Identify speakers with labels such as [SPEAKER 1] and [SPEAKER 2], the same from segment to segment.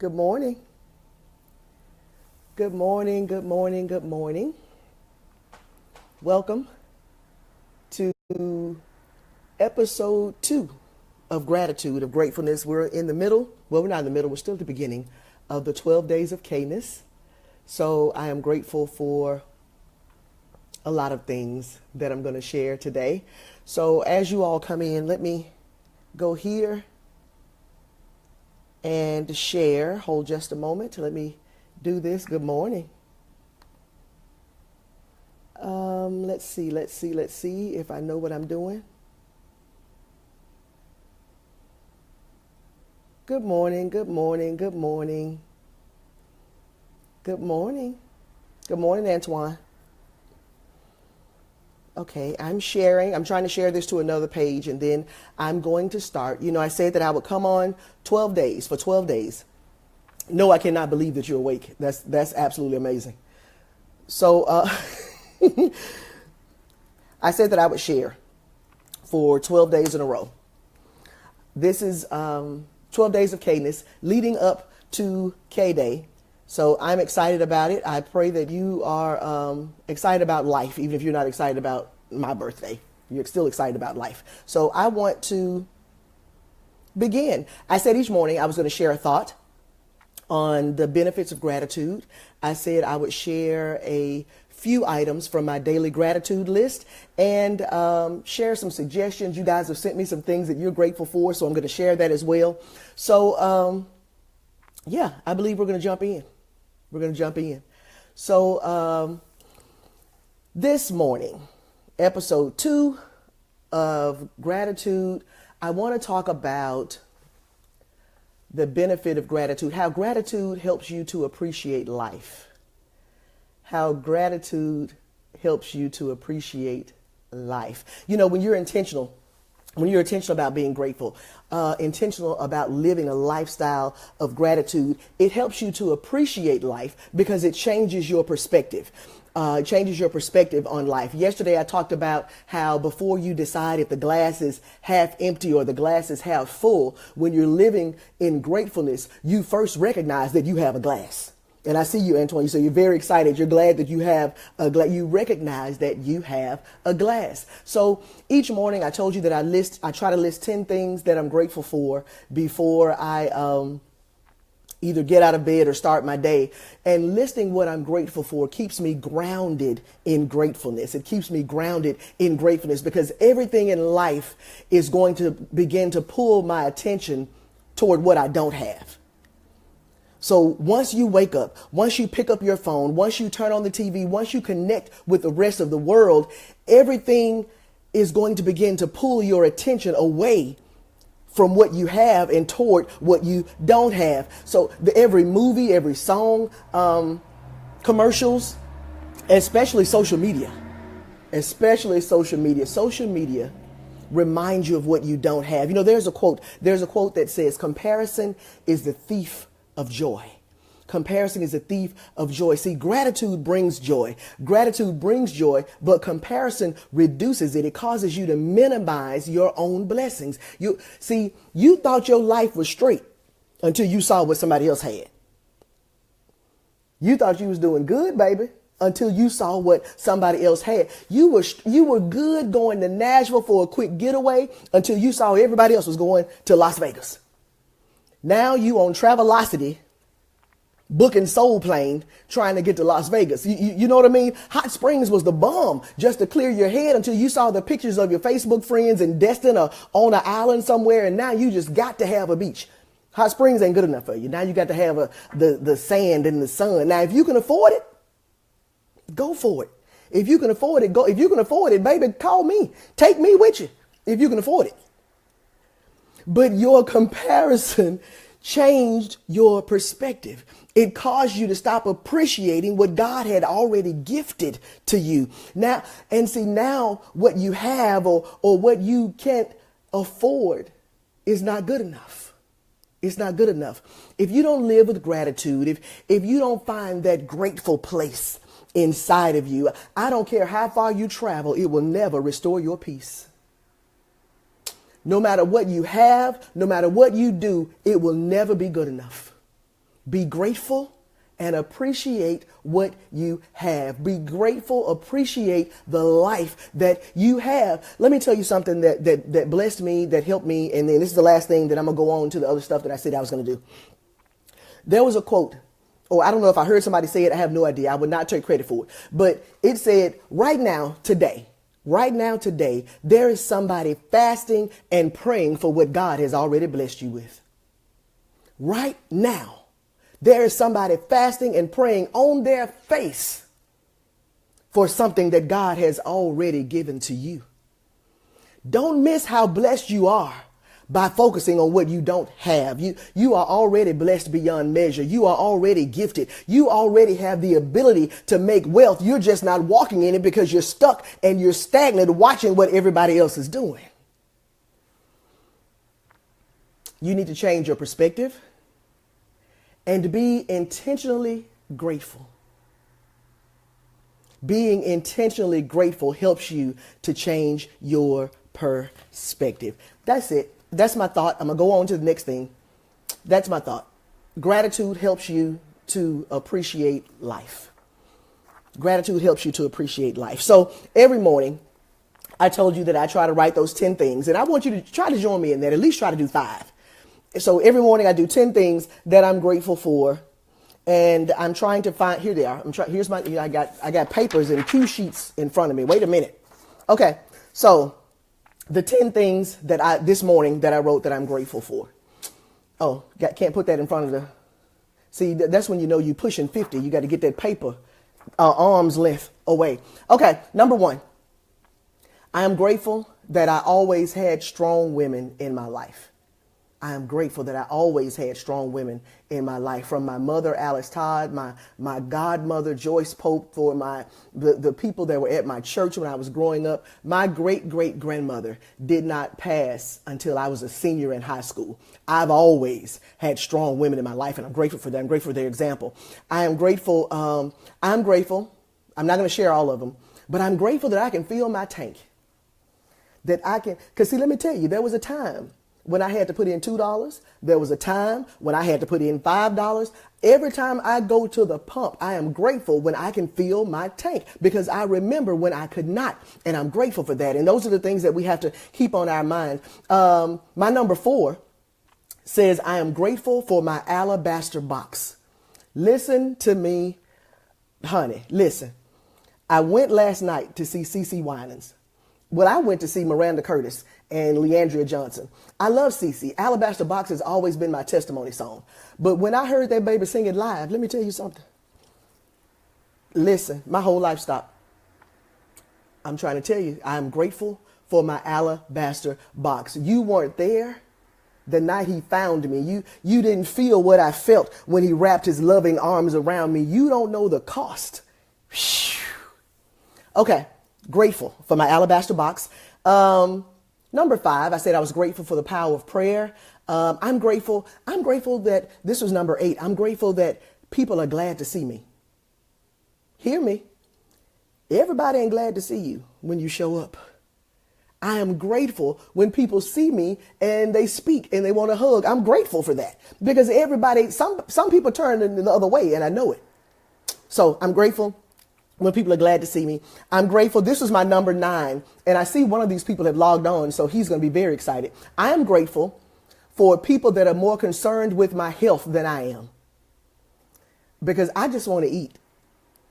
[SPEAKER 1] Good morning. Good morning. Good morning. Good morning. Welcome to episode 2 of Gratitude, of Gratefulness. We're in the middle. Well, we're not in the middle. We're still at the beginning of the 12 days of K-ness. So I am grateful for a lot of things that I'm going to share today. So as you all come in, let me go here and share. Hold just a moment to let me do this. Good morning. Let's see if I know what I'm doing. Good morning, good morning, good morning. Good morning. Good morning, Antoine. Okay, I'm sharing. I'm trying to share this to another page, and then I'm going to start. I said that I would come on 12 days, for 12 days. No, I cannot believe that you're awake. That's absolutely amazing. So I said that I would share for 12 days in a row. This is 12 days of K-ness leading up to KDAY. So I'm excited about it. I pray that you are excited about life, even if you're not excited about my birthday. You're still excited about life. So I want to begin. I said each morning I was going to share a thought on the benefits of gratitude. I said I would share a few items from my daily gratitude list and share some suggestions. You guys have sent me some things that you're grateful for, so I'm going to share that as well. So yeah, I believe we're going to jump in. We're going to jump in. So this morning, episode 2 of gratitude, I want to talk about the benefit of gratitude, how gratitude helps you to appreciate life, how gratitude helps you to appreciate life. When you're intentional about being grateful, intentional about living a lifestyle of gratitude, it helps you to appreciate life because it changes your perspective. It changes your perspective on life. Yesterday, I talked about how before you decide if the glass is half empty or the glass is half full, when you're living in gratefulness, you first recognize that you have a glass. And I see you, Antoine. So you're very excited. You're glad that you have a glass. You recognize that you have a glass. So each morning I told you that I try to list 10 things that I'm grateful for before I either get out of bed or start my day. And listing what I'm grateful for keeps me grounded in gratefulness. It keeps me grounded in gratefulness because everything in life is going to begin to pull my attention toward what I don't have. So once you wake up, once you pick up your phone, once you turn on the TV, once you connect with the rest of the world, everything is going to begin to pull your attention away from what you have and toward what you don't have. So every movie, every song, commercials, especially social media, social media reminds you of what you don't have. There's a quote that says, comparison is the thief of joy. Comparison is a thief of joy. See, gratitude brings joy. Gratitude brings joy, but comparison reduces it. It causes you to minimize your own blessings. You thought your life was straight until you saw what somebody else had. You thought you was doing good, baby, until you saw what somebody else had. You were good going to Nashville for a quick getaway until you saw everybody else was going to Las Vegas. Now you on Travelocity, booking Soul Plane, trying to get to Las Vegas. You know what I mean? Hot Springs was the bomb just to clear your head until you saw the pictures of your Facebook friends in Destin or on an island somewhere. And now you just got to have a beach. Hot Springs ain't good enough for you. Now you got to have the sand and the sun. Now, if you can afford it, go for it. If you can afford it, go. If you can afford it, baby, call me. Take me with you if you can afford it. But your comparison changed your perspective. It caused you to stop appreciating what God had already gifted to you. Now what you have or what you can't afford is not good enough. It's not good enough. If you don't live with gratitude, if you don't find that grateful place inside of you, I don't care how far you travel, it will never restore your peace. No matter what you have, no matter what you do, it will never be good enough. Be grateful and appreciate what you have. Be grateful, appreciate the life that you have. Let me tell you something that blessed me, that helped me. And then this is the last thing that I'm going to go on to the other stuff that I said I was going to do. There was a quote, or I don't know if I heard somebody say it. I have no idea. I would not take credit for it. But it said, right now, today, there is somebody fasting and praying for what God has already blessed you with. Right now. There is somebody fasting and praying on their face for something that God has already given to you. Don't miss how blessed you are by focusing on what you don't have. You are already blessed beyond measure. You are already gifted. You already have the ability to make wealth. You're just not walking in it because you're stuck and you're stagnant watching what everybody else is doing. You need to change your perspective and to be intentionally grateful. Being intentionally grateful helps you to change your perspective. That's it. That's my thought. I'm going to go on to the next thing. That's my thought. Gratitude helps you to appreciate life. Gratitude helps you to appreciate life. So every morning, I told you that I try to write those 10 things, and I want you to try to join me in that. At least try to do 5. So every morning I do 10 things that I'm grateful for, and I'm trying to find, here they are. Here's my, I got papers and cue sheets in front of me. Wait a minute. Okay. So the 10 things that this morning that I wrote that I'm grateful for. Oh, can't put that in front of the, see, that's when you know you're pushing 50. You got to get that paper arm's length away. Okay. Number 1, I am grateful that I always had strong women in my life. I am grateful that I always had strong women in my life, from my mother, Karren Todd, my godmother, Joyce Pope, for the people that were at my church when I was growing up. My great-great-grandmother did not pass until I was a senior in high school. I've always had strong women in my life, and I'm grateful for that. I'm grateful for their example. I'm grateful. I'm not going to share all of them, but I'm grateful that I can fill my tank. That I can, because see, let me tell you, there was a time when I had to put in $2. There was a time when I had to put in $5. Every time I go to the pump, I am grateful when I can fill my tank, because I remember when I could not, and I'm grateful for that. And those are the things that we have to keep on our mind. My number 4 says, I am grateful for my alabaster box. Listen to me, honey. Listen, I went last night to see CeCe Winans. Well, I went to see Miranda Curtis and Leandria Johnson. I love CeCe. Alabaster Box has always been my testimony song. But when I heard that baby sing it live, let me tell you something. Listen, my whole life stopped. I'm trying to tell you, I'm grateful for my alabaster box. You weren't there the night he found me. You didn't feel what I felt when he wrapped his loving arms around me. You don't know the cost. Okay. Grateful for my alabaster box. Number 5, I said I was grateful for the power of prayer. I'm grateful that this was number 8. I'm grateful that people are glad to see me. Hear me. Everybody ain't glad to see you when you show up. I am grateful when people see me and they speak and they want a hug. I'm grateful for that, because some people turn the other way, and I know it. So I'm grateful when people are glad to see me. I'm grateful. This is my number 9. And I see one of these people have logged on, so he's going to be very excited. I am grateful for people that are more concerned with my health than I am, because I just want to eat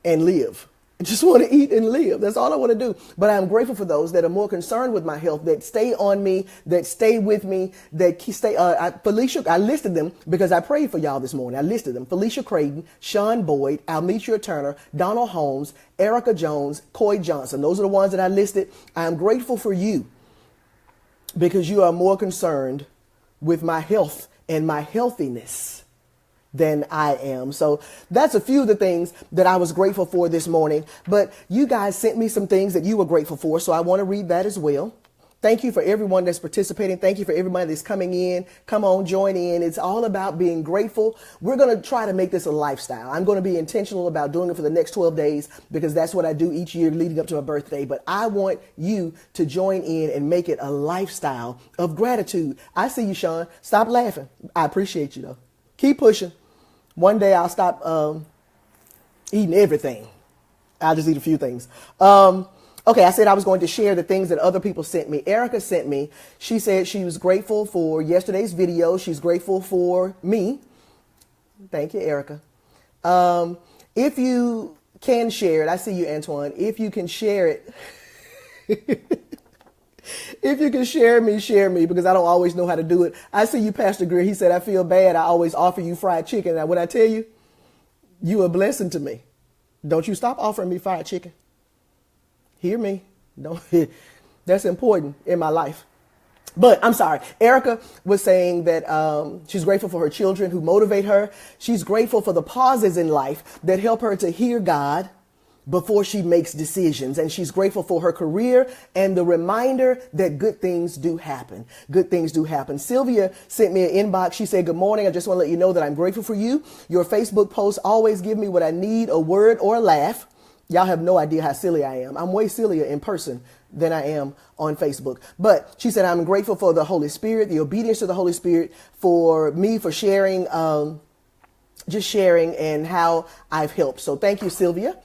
[SPEAKER 1] and live. I just want to eat and live. That's all I want to do. But I'm grateful for those that are more concerned with my health, that stay on me, that stay with me, that stay. Felicia, I listed them because I prayed for y'all this morning. I listed them. Felicia Creighton, Sean Boyd, Almetia Turner, Donald Holmes, Erica Jones, Coy Johnson. Those are the ones that I listed. I'm grateful for you because you are more concerned with my health and my healthiness than I am. So that's a few of the things that I was grateful for this morning. But you guys sent me some things that you were grateful for, so I want to read that as well. Thank you for everyone that's participating. Thank you for everybody that's coming in. Come on, join in. It's all about being grateful. We're going to try to make this a lifestyle. I'm going to be intentional about doing it for the next 12 days because that's what I do each year leading up to my birthday. But I want you to join in and make it a lifestyle of gratitude. I see you, Sean. Stop laughing. I appreciate you, though. Keep pushing. One day I'll stop eating everything. I'll just eat a few things. Okay, I said I was going to share the things that other people sent me. Erica sent me. She said she was grateful for yesterday's video. She's grateful for me. Thank you, Erica. If you can share it, I see you, Antoine. If you can share it, if you can share me, because I don't always know how to do it. I see you, Pastor Greer. He said, I feel bad. I always offer you fried chicken. Now, when I tell you, you a blessing to me. Don't you stop offering me fried chicken. Hear me. Don't. That's important in my life. But I'm sorry. Erica was saying that she's grateful for her children who motivate her. She's grateful for the pauses in life that help her to hear God before she makes decisions. And she's grateful for her career and the reminder that good things do happen. Good things do happen. Sylvia sent me an inbox. She said, good morning. I just want to let you know that I'm grateful for you. Your Facebook posts always give me what I need, a word or a laugh. Y'all have no idea how silly I am. I'm way sillier in person than I am on Facebook. But she said, I'm grateful for the Holy Spirit, the obedience to the Holy Spirit, for me, for sharing, just sharing and how I've helped. So thank you, Sylvia.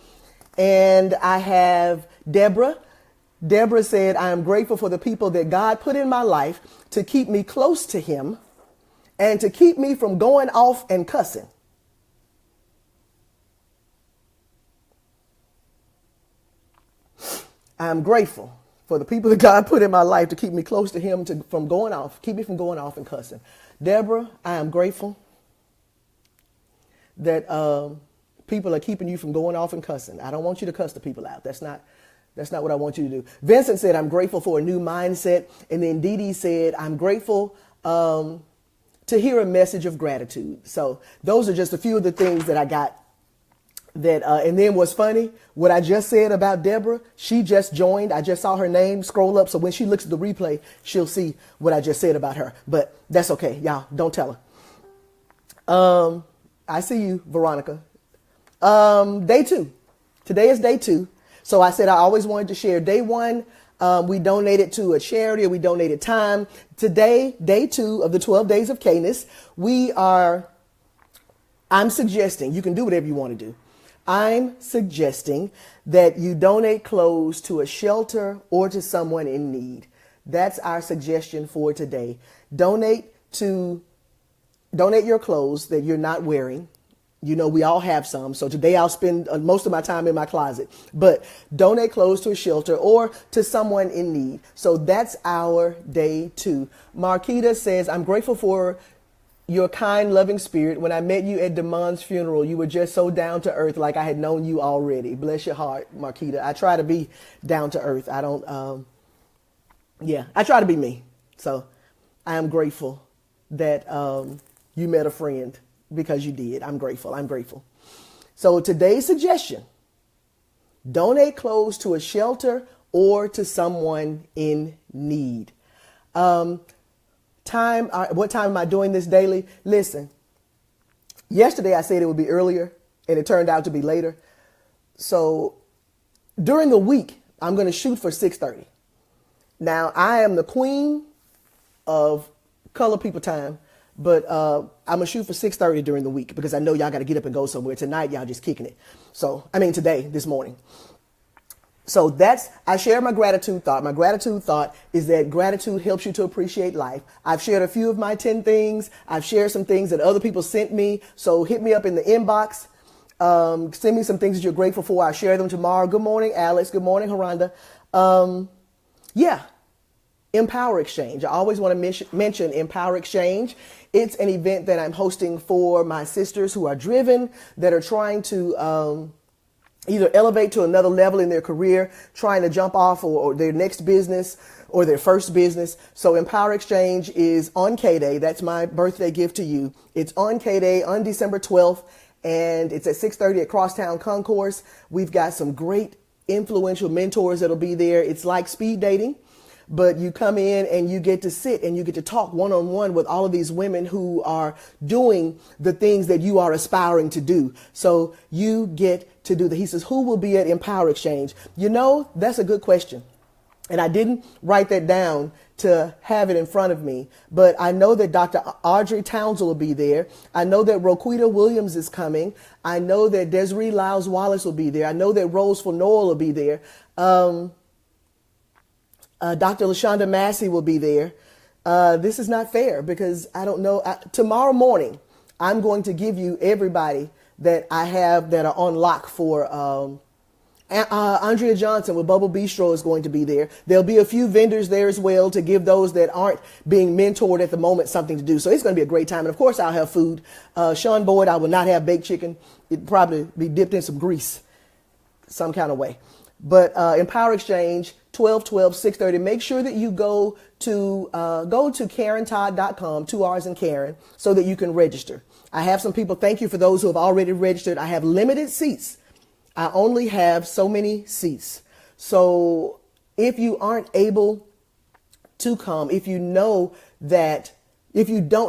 [SPEAKER 1] And I have Deborah. Deborah said, I am grateful for the people that God put in my life to keep me close to him and to keep me from going off and cussing. I'm grateful for the people that God put in my life to keep me close to him, from going off, keep me from going off and cussing. Deborah, I am grateful that people are keeping you from going off and cussing. I don't want you to cuss the people out. That's not what I want you to do. Vincent said, I'm grateful for a new mindset. And then Dee Dee said, I'm grateful to hear a message of gratitude. So those are just a few of the things that I got. And then what's funny, what I just said about Deborah, she just joined. I just saw her name scroll up. So when she looks at the replay, she'll see what I just said about her. But that's okay. Y'all don't tell her. I see you, Veronica. Day 2. Today is day 2. So I said I always wanted to share. Day 1, we donated to a charity, or we donated time. Today, day 2 of the 12 days of Canis, I'm suggesting, you can do whatever you want to do. I'm suggesting that you donate clothes to a shelter or to someone in need. That's our suggestion for today. Donate your clothes that you're not wearing. You know, we all have some. So today I'll spend most of my time in my closet. But donate clothes to a shelter or to someone in need. So that's our day 2. Marquita says, I'm grateful for your kind, loving spirit. When I met you at Damon's funeral, you were just so down to earth, like I had known you already. Bless your heart, Marquita. I try to be down to earth. I try to be me. So I am grateful that you met a friend, because you did. I'm grateful. I'm grateful. So today's suggestion, donate clothes to a shelter or to someone in need. What time am I doing this daily? Listen, yesterday I said it would be earlier and it turned out to be later. So during the week, I'm going to shoot for 6:30. Now I am the queen of color people time, but I'm going to shoot for 6:30 during the week because I know y'all got to get up and go somewhere. Tonight, y'all just kicking it. This morning. So I share my gratitude thought. My gratitude thought is that gratitude helps you to appreciate life. I've shared a few of my 10 things. I've shared some things that other people sent me. So hit me up in the inbox. Send me some things that you're grateful for. I'll share them tomorrow. Good morning, Alex. Good morning, Haronda. Empower Exchange. I always want to mention Empower Exchange. It's an event that I'm hosting for my sisters who are driven, that are trying to either elevate to another level in their career, trying to jump off or their next business or their first business. So Empower Exchange is on KDAY. That's my birthday gift to you. It's on KDAY on December 12th, and it's at 6:30 at Crosstown Concourse. We've got some great influential mentors that'll be there. It's like speed dating, but you come in and you get to sit and you get to talk one-on-one with all of these women who are doing the things that you are aspiring to do. So you get to do that. He says, who will be at Empower Exchange? You know, that's a good question. And I didn't write that down to have it in front of me, but I know that Dr. Audrey Townsend will be there. I know that Roquita Williams is coming. I know that Desiree Lyles Wallace will be there. I know that Rose Fenoy will be there. Dr. LaShonda Massey will be there. This is not fair because I don't know. Tomorrow morning, I'm going to give you everybody that I have that are on lock for. Andrea Johnson with Bubble Bistro is going to be there. There'll be a few vendors there as well to give those that aren't being mentored at the moment something to do. So it's going to be a great time. And of course, I'll have food. Sean Boyd, I will not have baked chicken. It'd probably be dipped in some grease some kind of way. But Empower Exchange, 12/12/630. Make sure that you go to KarrenTodd.com, 2 R's in Karen, so that you can register. I have some people. Thank you for those who have already registered. I have limited seats. I only have so many seats. So if you aren't able to come, if you don't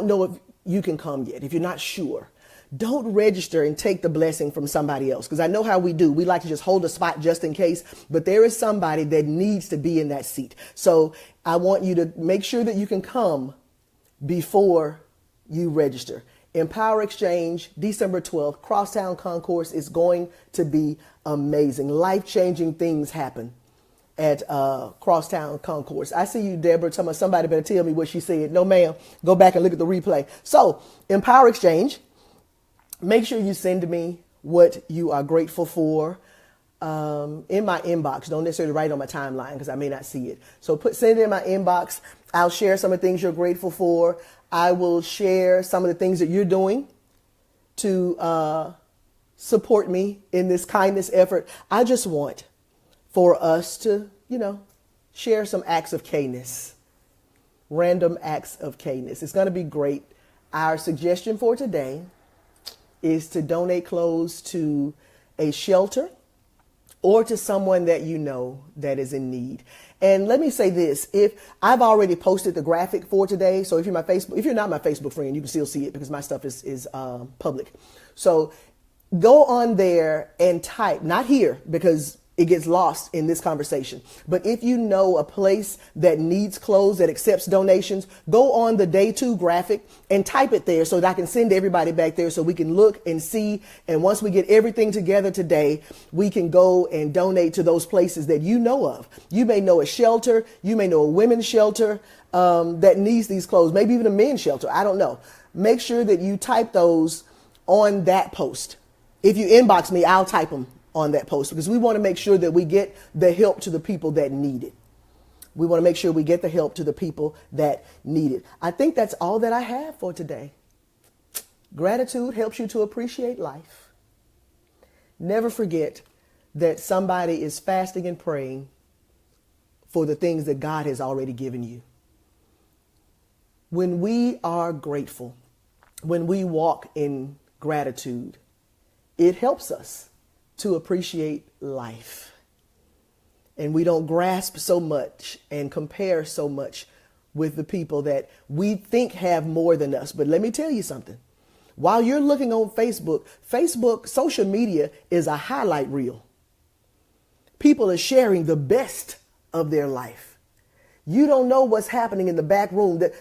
[SPEAKER 1] know if you can come yet, if you're not sure, don't register and take the blessing from somebody else. Because I know how we do. We like to just hold a spot just in case. But there is somebody that needs to be in that seat. So I want you to make sure that you can come before you register. Empower Exchange, December 12th, Crosstown Concourse is going to be amazing. Life-changing things happen at Crosstown Concourse. I see you, Deborah, talking about somebody better tell me what she said. No, ma'am. Go back and look at the replay. So, Empower Exchange, make sure you send me what you are grateful for in my inbox. Don't necessarily write on my timeline because I may not see it. So send it in my inbox. I'll share some of the things you're grateful for. I will share some of the things that you're doing to support me in this kindness effort. I just want for us to, share some acts of K-ness, random acts of K-ness. It's going to be great. Our suggestion for today is to donate clothes to a shelter or to someone that you know that is in need. And let me say this, if I've already posted the graphic for today, so if you're not my Facebook friend, you can still see it because my stuff is public. So go on there and type, not here because it gets lost in this conversation, but if you know a place that needs clothes, that accepts donations, go on the day 2 graphic and type it there so that I can send everybody back there so we can look and see. And once we get everything together today, we can go and donate to those places that you know of. You may know a shelter, you may know a women's shelter that needs these clothes, maybe even a men's shelter. I don't know. Make sure that you type those on that post. If you inbox me, I'll type them on that post because we want to make sure that we get the help to the people that need it. We want to make sure we get the help to the people that need it. I think that's all that I have for today. Gratitude helps you to appreciate life. Never forget that somebody is fasting and praying for the things that God has already given you. When we are grateful, when we walk in gratitude, it helps us to appreciate life. And we don't grasp so much and compare so much with the people that we think have more than us. But let me tell you something. While you're looking on Facebook, social media is a highlight reel. People are sharing the best of their life. You don't know what's happening in the back room. The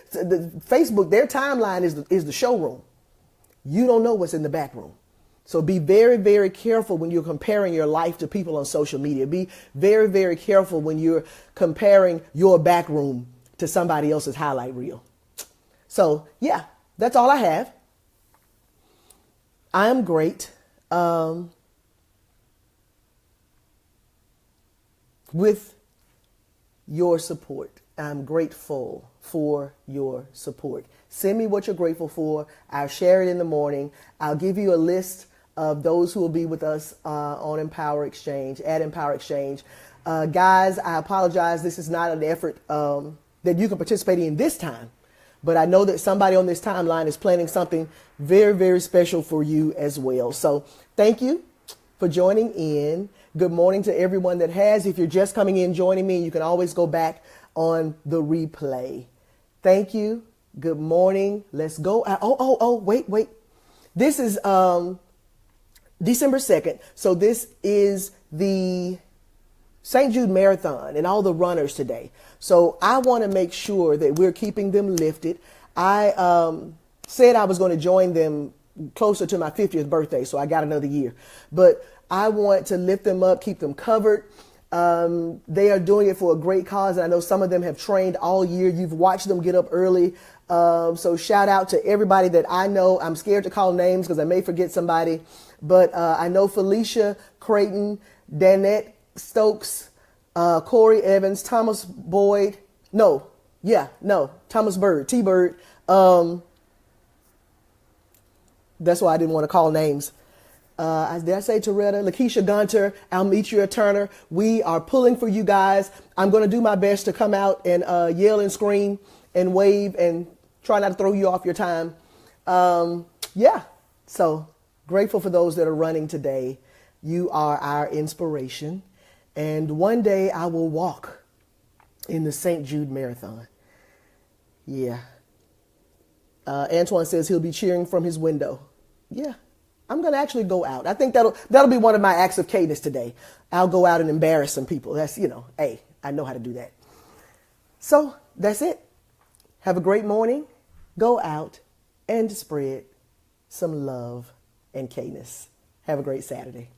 [SPEAKER 1] Facebook, their timeline is the showroom. You don't know what's in the back room. So be very, very careful when you're comparing your life to people on social media. Be very, very careful when you're comparing your back room to somebody else's highlight reel. So, yeah, that's all I have. I am great with your support. I'm grateful for your support. Send me what you're grateful for. I'll share it in the morning. I'll give you a list of those who will be with us on Empower Exchange, at Empower Exchange. Guys, I apologize. This is not an effort that you can participate in this time. But I know that somebody on this timeline is planning something very, very special for you as well. So thank you for joining in. Good morning to everyone that has. If you're just coming in, joining me, you can always go back on the replay. Thank you. Good morning. Let's go. Wait. This is December 2nd. So this is the St. Jude Marathon and all the runners today. So I want to make sure that we're keeping them lifted. I said I was going to join them closer to my 50th birthday, so I got another year. But I want to lift them up, keep them covered. They are doing it for a great cause, and I know some of them have trained all year. You've watched them get up early. So shout out to everybody that I know. I'm scared to call names because I may forget somebody. But I know Felicia Creighton, Danette Stokes, Corey Evans, Thomas Boyd. Thomas Bird, T-Bird. That's why I didn't want to call names. Did I say Toretta? Lakeisha Gunter, Almetria Turner. We are pulling for you guys. I'm going to do my best to come out and yell and scream and wave and try not to throw you off your time. So grateful for those that are running today. You are our inspiration. And one day I will walk in the St. Jude Marathon. Yeah. Antoine says he'll be cheering from his window. Yeah, I'm going to actually go out. I think that'll be one of my acts of cadence today. I'll go out and embarrass some people. That's, hey, I know how to do that. So that's it. Have a great morning. Go out and spread some love and cadence. Have a great Saturday.